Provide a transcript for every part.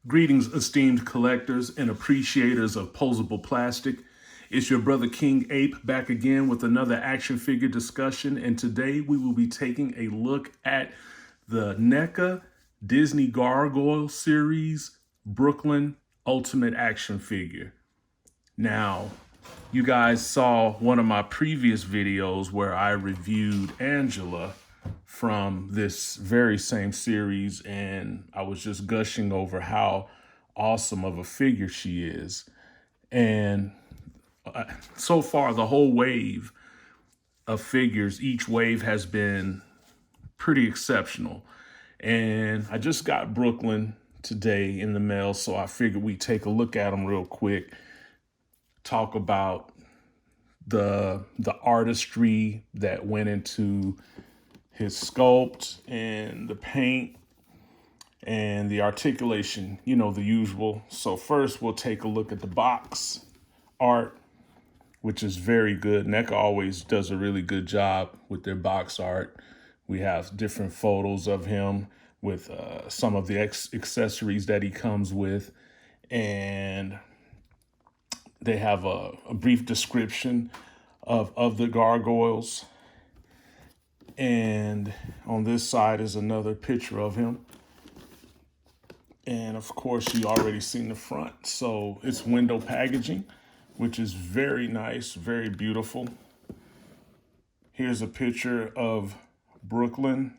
Greetings, esteemed collectors and appreciators of posable plastic. It's your brother King Ape back again with another action figure discussion. And today we will be taking a look at the Neca Disney Gargoyle series Brooklyn Ultimate Action Figure. Now, you guys saw one of my previous videos where I reviewed Angela from this very same series, and I was just gushing over how awesome of a figure she is. And so far, the whole wave of figures, each wave has been pretty exceptional. And I just got Brooklyn today in the mail, so I figured we'd take a look at them real quick, talk about the artistry that went into his sculpt and the paint and the articulation, you know, the usual. So first we'll take a look at the box art, which is very good. Neca always does a really good job with their box art. We have different photos of him with some of the accessories that he comes with. And they have a brief description of the gargoyles. And on this side is another picture of him. And of course, you already seen the front. So it's window packaging, which is very nice, very beautiful. Here's a picture of Brooklyn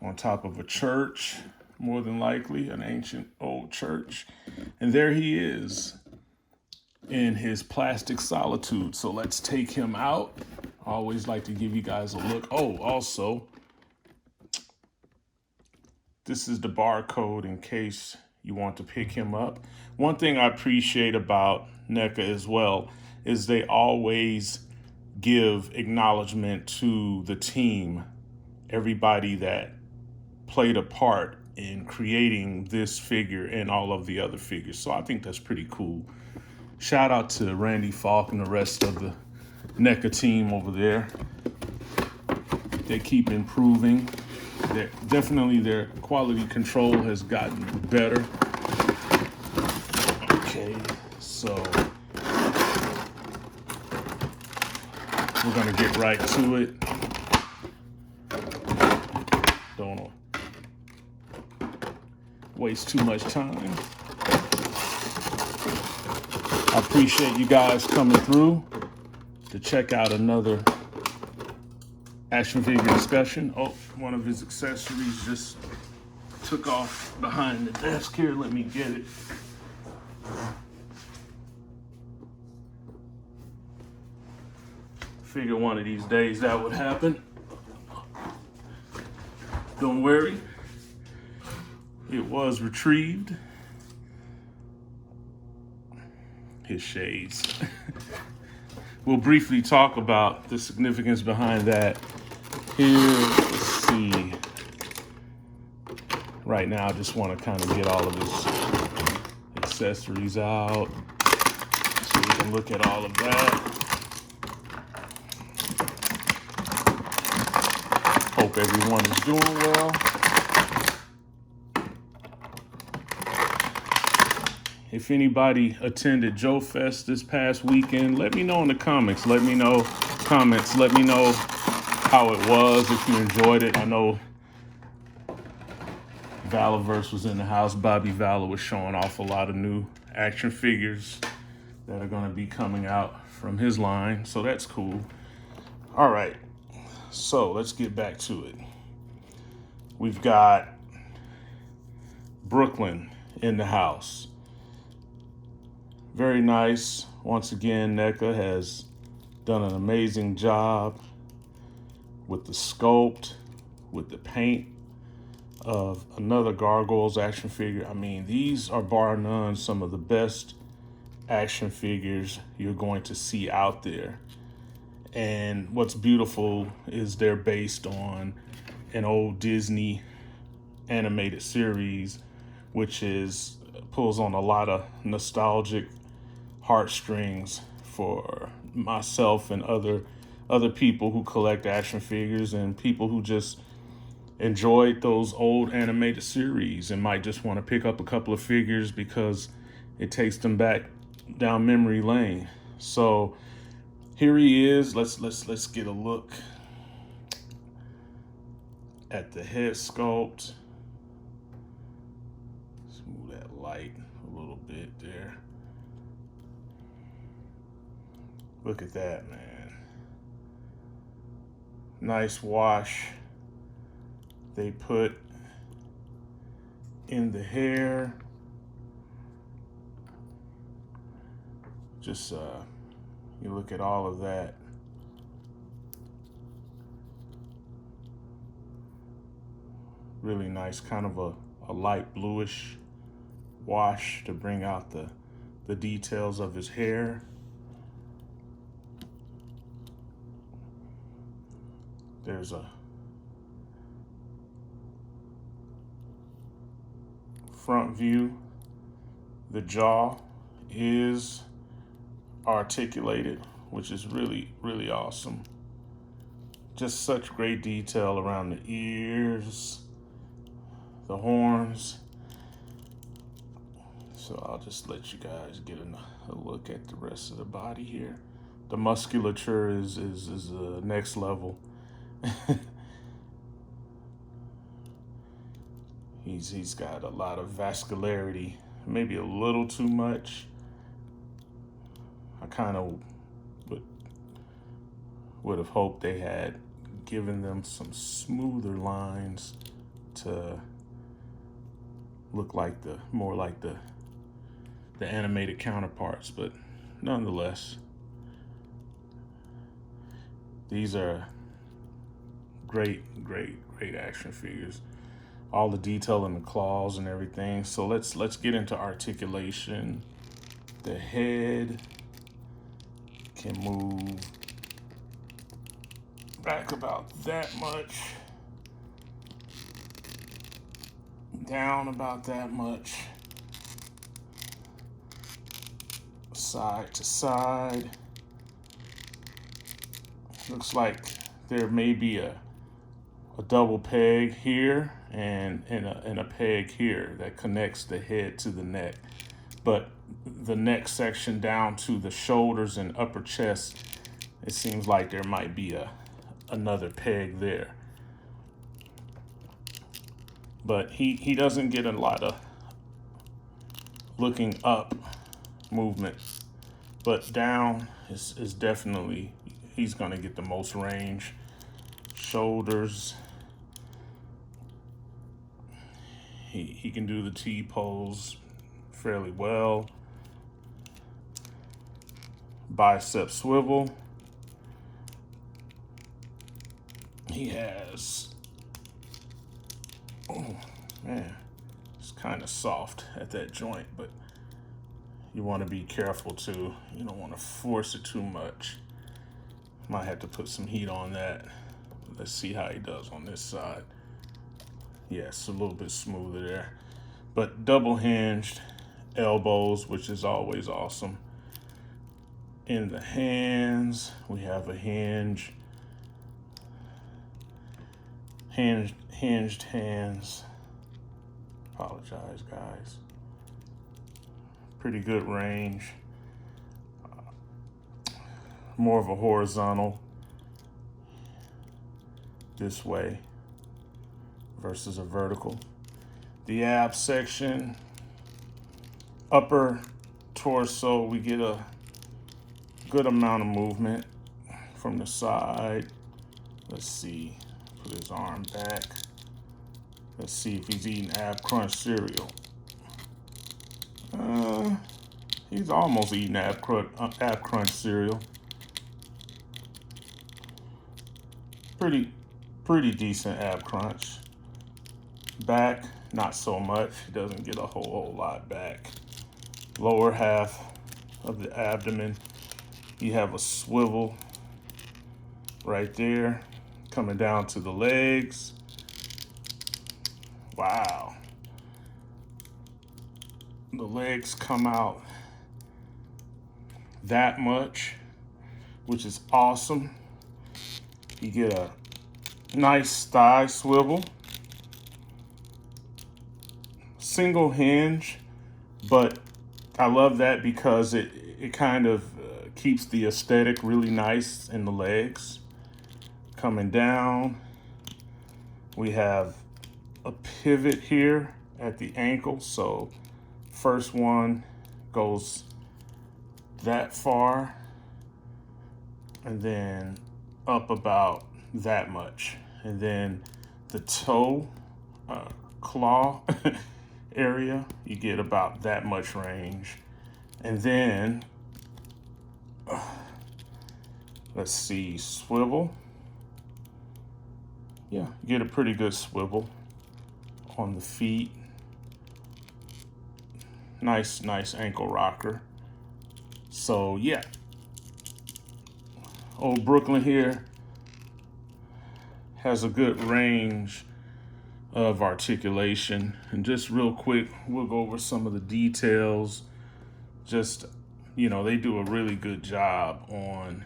on top of a church, more than likely, an ancient old church. And there he is in his plastic solitude. So let's take him out. I always like to give you guys a look. Oh, also, this is the barcode in case you want to pick him up. One thing I appreciate about NECA as well is they always give acknowledgement to the team, everybody that played a part in creating this figure and all of the other figures. So I think that's pretty cool. Shout out to Randy Falk and the rest of the NECA team over there. They keep improving. Definitely their quality control has gotten better. Okay, so we're gonna get right to it. Don't waste too much time. I appreciate you guys coming through to check out another action figure discussion. Oh, one of his accessories just took off behind the desk here. Let me get it. Figure one of these days that would happen. Don't worry. It was retrieved. His shades. We'll briefly talk about the significance behind that. Here, let's see. Right now, I just want to kind of get all of his accessories out so we can look at all of that. Hope everyone is doing well. If anybody attended Joe Fest this past weekend, let me know in the comments. Let me know how it was, if you enjoyed it. I know Valorverse was in the house. Bobby Valor was showing off a lot of new action figures that are going to be coming out from his line. So that's cool. All right. So let's get back to it. We've got Brooklyn in the house. Very nice. Once again, NECA has done an amazing job with the sculpt, with the paint of another Gargoyles action figure. I mean, these are bar none some of the best action figures you're going to see out there. And what's beautiful is they're based on an old Disney animated series, which pulls on a lot of nostalgic heartstrings for myself and other people who collect action figures and people who just enjoyed those old animated series and might just want to pick up a couple of figures because it takes them back down memory lane. So here he is. Let's get a look at the head sculpt. Let's move that light a little bit there. Look at that, man. Nice wash they put in the hair. Just you look at all of that. Really nice, kind of a light bluish wash to bring out the details of his hair. There's a front view. The jaw is articulated, which is really, really awesome. Just such great detail around the ears, the horns. So I'll just let you guys get a look at the rest of the body here. The musculature is next level. He's got a lot of vascularity, maybe a little too much. I kind of would have hoped they had given them some smoother lines to look like more like the animated counterparts, but nonetheless, these are great action figures. All the detail in the claws and everything. So let's get into articulation. The head can move back about that much, down about that much, side to side. Looks like there may be a double peg here and a peg here that connects the head to the neck. But the neck section down to the shoulders and upper chest, it seems like there might be another peg there. But he doesn't get a lot of looking up movement, but down is definitely, he's gonna get the most range. Shoulders, he can do the T pose fairly well. Bicep swivel. He has, oh man, it's kind of soft at that joint, but you want to be careful too. You don't want to force it too much. Might have to put some heat on that. Let's see how he does on this side. Yes, a little bit smoother there. But double hinged elbows, which is always awesome. In the hands, we have a hinged hands. Apologize, guys. Pretty good range. More of a horizontal this way versus a vertical. The ab section, upper torso, we get a good amount of movement from the side. Let's see, put his arm back. Let's see if he's eating ab crunch cereal. He's almost eating ab crunch cereal. Pretty decent ab crunch. Back, not so much. He doesn't get a whole lot back. Lower half of the abdomen, you have a swivel right there, coming down to the legs. Wow. The legs come out that much, which is awesome. You get a nice thigh swivel. single hinge, but I love that because it kind of keeps the aesthetic really nice in the legs. Coming down, we have a pivot here at the ankle. So first one goes that far and then up about that much. And then the toe claw area, you get about that much range. And then, let's see, swivel. Yeah, get a pretty good swivel on the feet. Nice ankle rocker. So yeah, old Brooklyn here has a good range of articulation. And just real quick, we'll go over some of the details. Just, they do a really good job on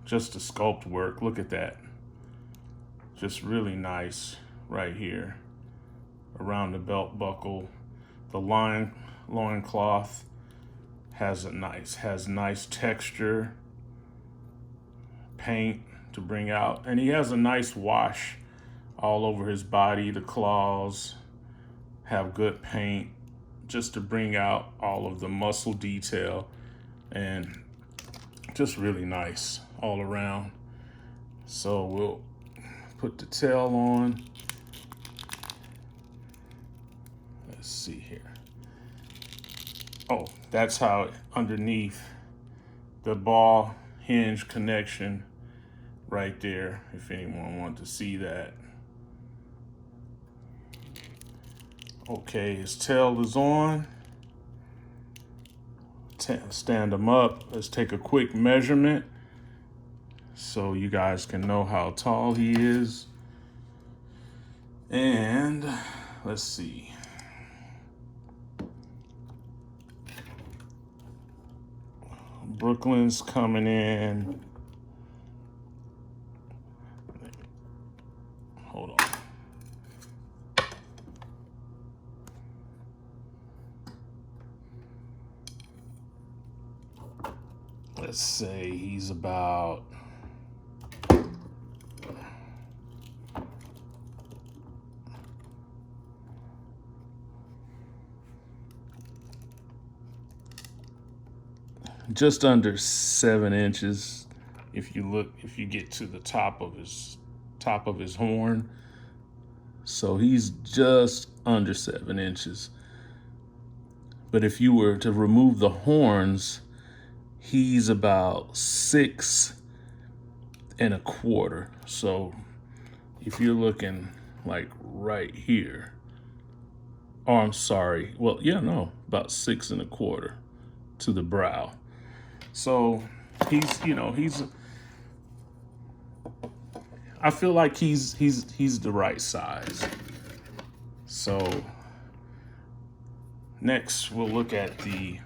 just the sculpt work. Look at that. Just really nice right here around the belt buckle. The loincloth has nice texture, paint to bring out, and he has a nice wash all over his body. The claws have good paint just to bring out all of the muscle detail, and just really nice all around. So we'll put the tail on. Let's see here. Oh, that's how underneath the ball hinge connection right there, if anyone wants to see that. Okay, his tail is on. Stand him up. Let's take a quick measurement so you guys can know how tall he is. And let's see. Brooklyn's coming in. Hold on. Let's say he's about just under 7 inches. If you get to the top of his horn. So he's just under 7 inches. But if you were to remove the horns, he's about 6 1/4. So if you're looking like right here, oh, I'm sorry. Well, yeah, no, about 6 1/4 to the brow. So he's I feel like he's the right size. So next we'll look at the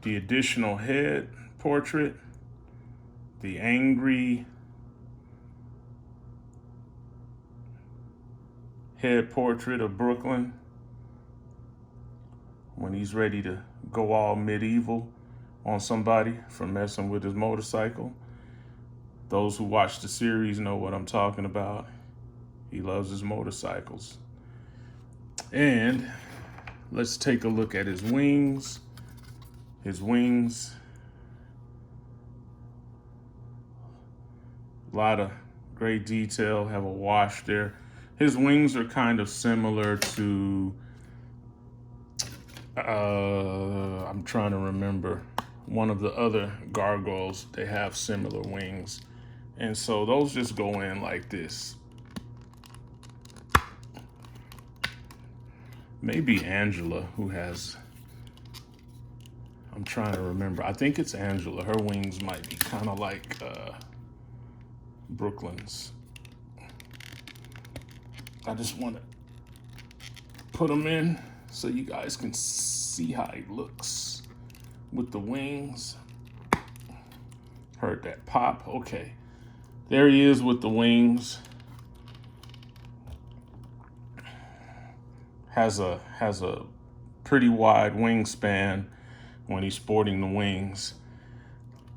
additional head portrait, the angry head portrait of Brooklyn when he's ready to go all medieval on somebody for messing with his motorcycle. Those who watch the series know what I'm talking about. He loves his motorcycles. And let's take a look at his wings. His wings, a lot of great detail, have a wash there. His wings are kind of similar to, I'm trying to remember, one of the other gargoyles. They have similar wings. And so those just go in like this. Maybe Angela, who has, I'm trying to remember. I think it's Angela. Her wings might be kind of like Brooklyn's. I just want to put them in so you guys can see how he looks with the wings. Heard that pop. Okay. There he is with the wings. has a pretty wide wingspan when he's sporting the wings.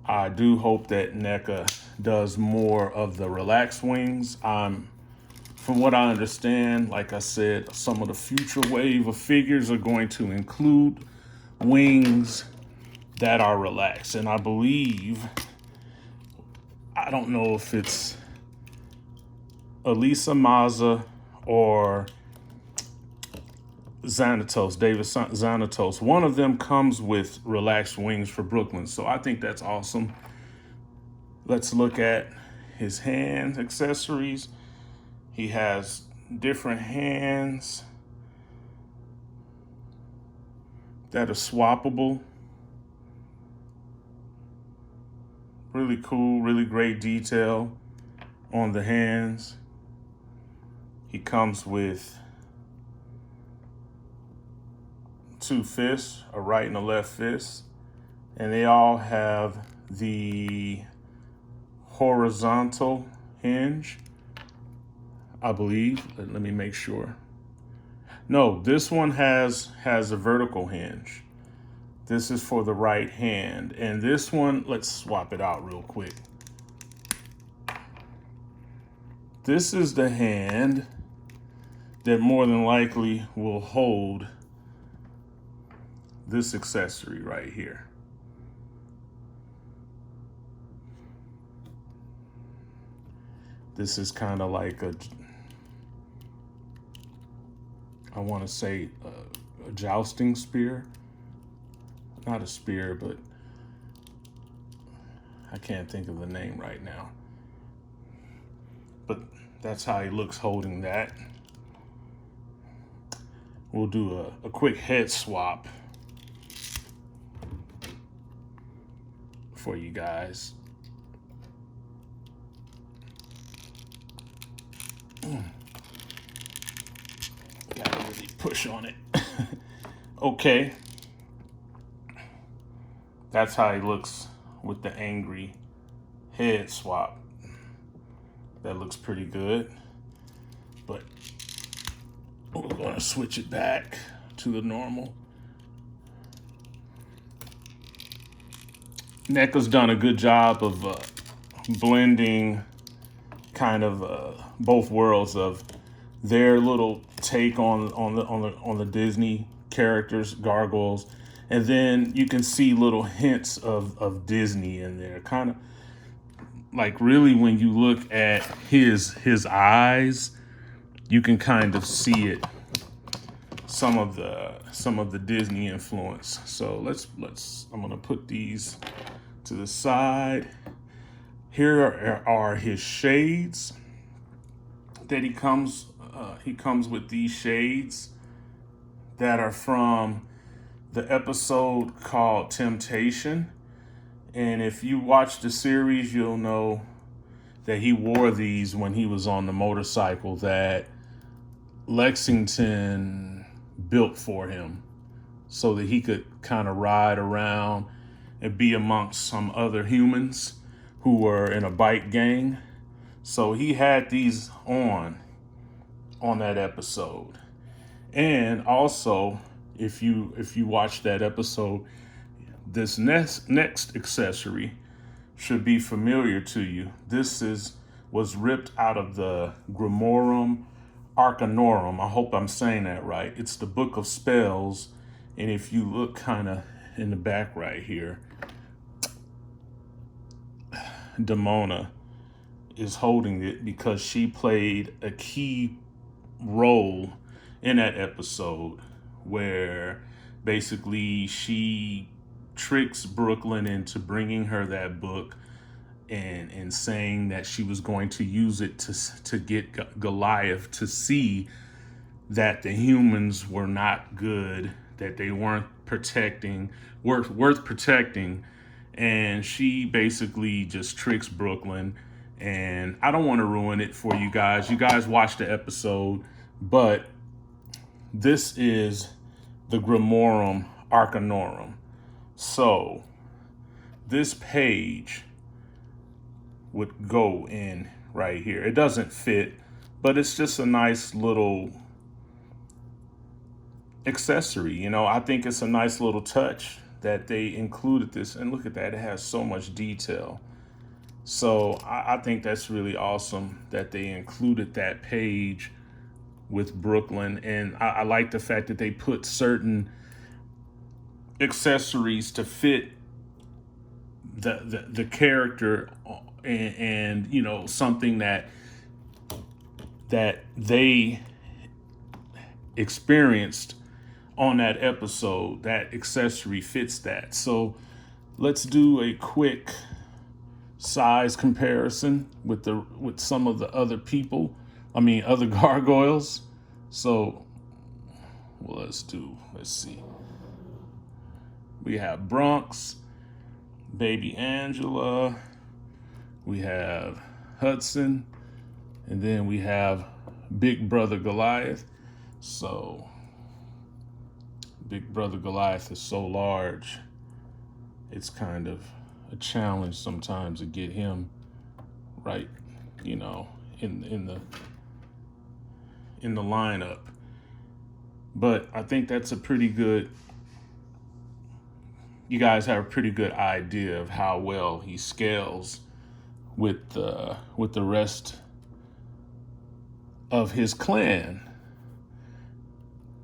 I do hope that Neca does more of the relaxed wings. From what I understand, like I said, some of the future wave of figures are going to include wings that are relaxed. And I believe, I don't know if it's Elisa Maza or David Xanatos. One of them comes with relaxed wings for Brooklyn. So I think that's awesome. Let's look at his hand accessories. He has different hands that are swappable. Really cool, really great detail on the hands. He comes with two fists, a right and a left fist, and they all have the horizontal hinge, I believe. Let me make sure. No, this one has a vertical hinge. This is for the right hand. And this one, let's swap it out real quick. This is the hand that more than likely will hold this accessory right here. This is kind of like I want to say a jousting spear. Not a spear, but I can't think of the name right now. But that's how he looks holding that. We'll do a quick head swap for you guys. Gotta really push on it. Okay. That's how he looks with the angry head swap. That looks pretty good. But we're going to switch it back to the normal. Neca's done a good job of blending kind of both worlds of their little take on the Disney characters, Gargoyles, and then you can see little hints of Disney in there. Kind of like really when you look at his eyes, you can kind of see it, some of the Disney influence. So I'm gonna put these to the side. Here are his shades that he comes with these shades that are from the episode called Temptation. And if you watch the series, you'll know that he wore these when he was on the motorcycle that Lexington built for him so that he could kind of ride around and be amongst some other humans who were in a bike gang. So he had these on that episode. And also, if you watch that episode, this next accessory should be familiar to you. This was ripped out of the Grimorum Arcanorum. I hope I'm saying that right. It's the Book of Spells. And if you look kind of in the back right here, Demona is holding it because she played a key role in that episode where basically she tricks Brooklyn into bringing her that book and saying that she was going to use it to get Goliath to see that the humans were not good, that they weren't worth protecting. And she basically just tricks Brooklyn. And I don't want to ruin it for you guys. You guys watch the episode. But this is the Grimorum Arcanorum. So this page would go in right here. It doesn't fit, but it's just a nice little accessory. You know, I think it's a nice little touch that they included this. And look at that, it has so much detail. So I think that's really awesome that they included that page with Brooklyn. And I like the fact that they put certain accessories to fit the character, and you know, something that they experienced on that episode. That accessory fits that. So let's do a quick size comparison with some of the other people. I mean, other gargoyles. So, well, let's see. We have Bronx, Baby Angela, we have Hudson, and then we have Big Brother Goliath. So, Big Brother Goliath is so large, it's kind of a challenge sometimes to get him right, you know, in the lineup. But I think that's a pretty good. You guys have a pretty good idea of how well he scales with the rest of his clan.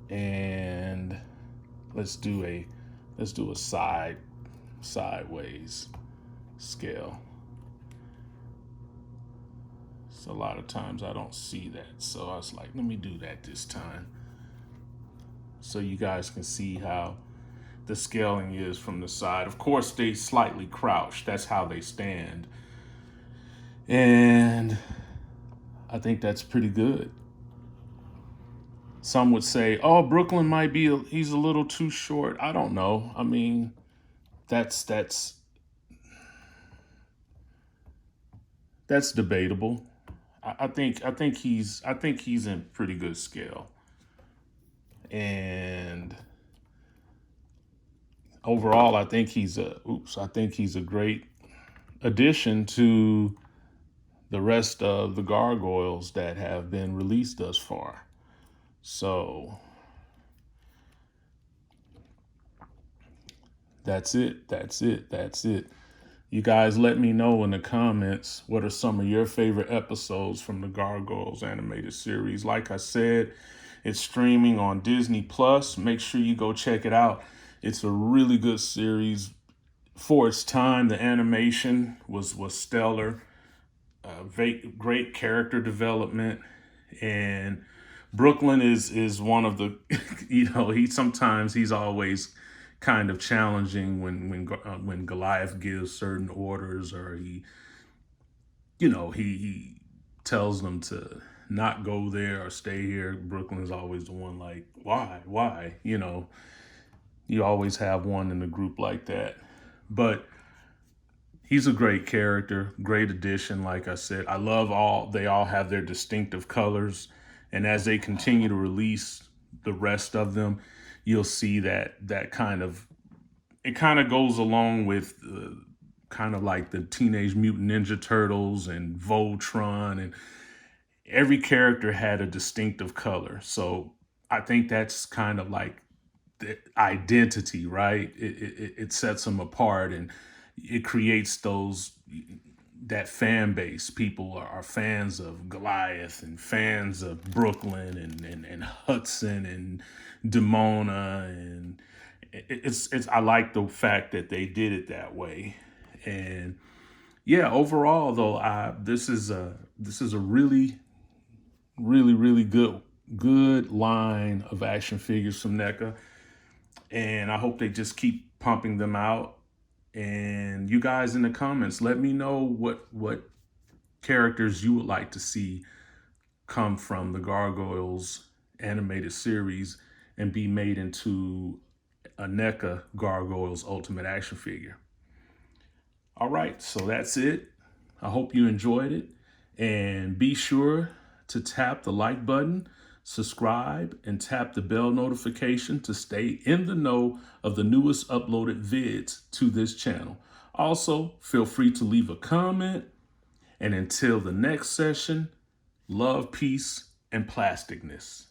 And let's do a sideways scale. So a lot of times I don't see that, so I was like, let me do that this time, so you guys can see how the scaling is from the side. Of course, they slightly crouch. That's how they stand. And I think that's pretty good. Some would say, oh, Brooklyn might be, he's a little too short. I don't know. I mean, that's debatable. I think he's in pretty good scale. And overall, I think he's a great addition to the rest of the gargoyles that have been released thus far. So that's it. You guys let me know in the comments what are some of your favorite episodes from the Gargoyles animated series. Like I said, it's streaming on Disney Plus. Make sure you go check it out. It's a really good series. For its time, the animation was stellar. Great character development, and Brooklyn is one of the, you know, he's always kind of challenging when Goliath gives certain orders, or he tells them to not go there or stay here. Brooklyn's always the one like, why, you know. You always have one in the group like that, but he's a great character, great addition. Like I said, I love they all have their distinctive colors. And as they continue to release the rest of them, you'll see that it kind of goes along with kind of like the Teenage Mutant Ninja Turtles and Voltron, and every character had a distinctive color. So I think that's kind of like the identity, right? It sets them apart, and it creates that fan base. People are fans of Goliath and fans of Brooklyn and Hudson and Demona, and it's I like the fact that they did it that way. And yeah, overall though, this is a really good line of action figures from NECA, and I hope they just keep pumping them out. And you guys in the comments, let me know what characters you would like to see come from the Gargoyles animated series and be made into a NECA Gargoyles Ultimate action figure. All right, so that's it. I hope you enjoyed it, and be sure to tap the like button, subscribe, and tap the bell notification to stay in the know of the newest uploaded vids to this channel. Also, feel free to leave a comment, and until the next session, love, peace, and plasticness.